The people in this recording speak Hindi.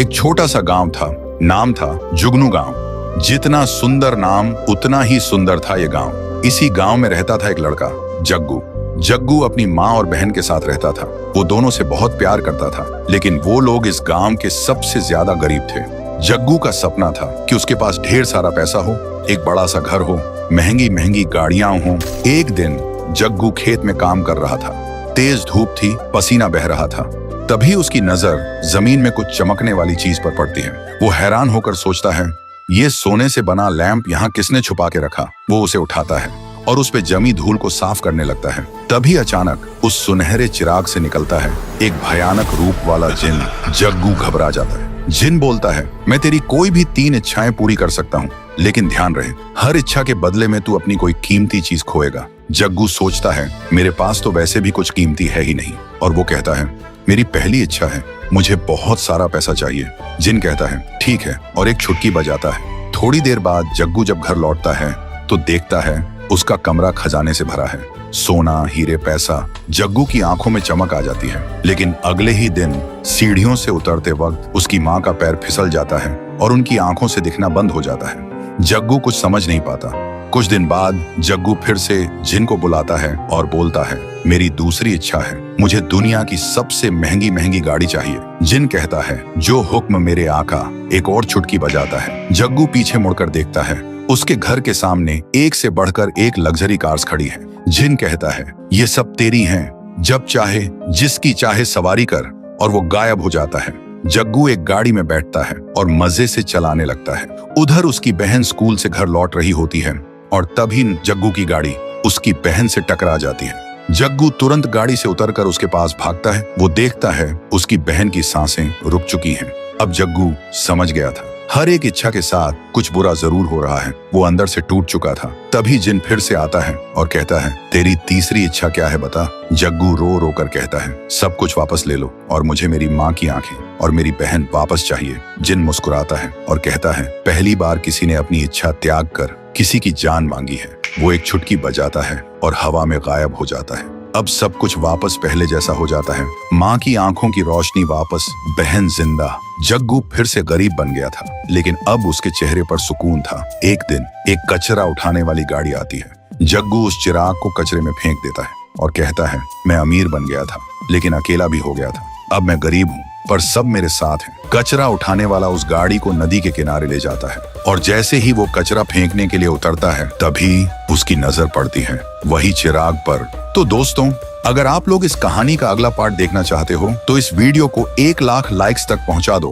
एक छोटा सा गांव था, नाम था जुगनू गांव। जितना सुंदर नाम उतना ही सुंदर था ये गांव। इसी गांव में रहता था एक लड़का, जग्गू। जग्गू अपनी माँ और बहन के साथ रहता था। वो दोनों से बहुत प्यार करता था, लेकिन वो लोग इस गांव के सबसे ज्यादा गरीब थे। जग्गू का सपना था कि उसके पास ढेर सारा पैसा हो, एक बड़ा सा घर हो, महंगी महंगी गाड़ियां हो। एक दिन जग्गू खेत में काम कर रहा था। तेज धूप थी, पसीना बह रहा था। तभी उसकी नजर जमीन में कुछ चमकने वाली चीज पर पड़ती है। वो हैरान होकर सोचता है, ये सोने से बना लैंप यहाँ किसने छुपा के रखा। वो उसे उठाता है और उस पे जमी धूल को साफ करने लगता है। तभी अचानक उस सुनहरे चिराग से निकलता है एक भयानक रूप वाला जिन। जग्गू घबरा जाता है। जिन बोलता है, मैं तेरी कोई भी 3 इच्छाएं पूरी कर सकता हूँ, लेकिन ध्यान रहे, हर इच्छा के बदले में तू अपनी कोई कीमती चीज खोएगा। जग्गू सोचता है, मेरे पास तो वैसे भी कुछ कीमती है ही नहीं। और वो कहता है, मेरी पहली इच्छा है, मुझे बहुत सारा पैसा चाहिए। जिन कहता है, ठीक है, और एक छुटकी बजाता है। थोड़ी देर बाद जग्गू जब घर लौटता है तो देखता है उसका कमरा खजाने से भरा है। सोना, हीरे, पैसा। जग्गू की आंखों में चमक आ जाती है। लेकिन अगले ही दिन सीढ़ियों से उतरते वक्त उसकी माँ का पैर फिसल जाता है और उनकी आंखों से दिखना बंद हो जाता है। जग्गू कुछ समझ नहीं पाता। कुछ दिन बाद जग्गू फिर से जिन को बुलाता है और बोलता है, मेरी दूसरी इच्छा है, मुझे दुनिया की सबसे महंगी महंगी गाड़ी चाहिए। जिन कहता है, जो हुक्म मेरे आका। एक और चुटकी बजाता है। जग्गू पीछे मुड़कर देखता है। उसके घर के सामने एक से बढ़कर एक लग्जरी कार्स खड़ी है। जिन कहता है, ये सब तेरी हैं, जब चाहे जिसकी चाहे सवारी कर। और वो गायब हो जाता है। जग्गू एक गाड़ी में बैठता है और मजे से चलाने लगता है। उधर उसकी बहन स्कूल से घर लौट रही होती है और तभी जग्गू की गाड़ी उसकी बहन से टकरा जाती है। जग्गू तुरंत गाड़ी से उतरकर उसके पास भागता है। वो देखता है उसकी बहन की सांसें रुक चुकी हैं। अब जग्गू समझ गया था, हर एक इच्छा के साथ कुछ बुरा जरूर हो रहा है। वो अंदर से टूट चुका था। तभी जिन फिर से आता है और कहता है, तेरी तीसरी इच्छा क्या है बता। जग्गू रो रो कर कहता है, सब कुछ वापस ले लो और मुझे मेरी माँ की आंखें और मेरी बहन वापस चाहिए। जिन मुस्कुराता है और कहता है, पहली बार किसी ने अपनी इच्छा त्याग कर किसी की जान मांगी है। वो एक छुटकी बजाता है और हवा में गायब हो जाता है। अब सब कुछ वापस पहले जैसा हो जाता है। माँ की आंखों की रोशनी वापस, बहन जिंदा। जग्गू फिर से गरीब बन गया था, लेकिन अब उसके चेहरे पर सुकून था। एक दिन एक कचरा उठाने वाली गाड़ी आती है। जग्गू उस चिराग को कचरे में फेंक देता है और कहता है, मैं अमीर बन गया था, लेकिन अकेला भी हो गया था। अब मैं गरीब हूँ, पर सब मेरे साथ हैं। कचरा उठाने वाला उस गाड़ी को नदी के किनारे ले जाता है और जैसे ही वो कचरा फेंकने के लिए उतरता है, तभी उसकी नजर पड़ती है वही चिराग पर। तो दोस्तों, अगर आप लोग इस कहानी का अगला पार्ट देखना चाहते हो तो इस वीडियो को 1 लाख लाइक्स तक पहुंचा दो।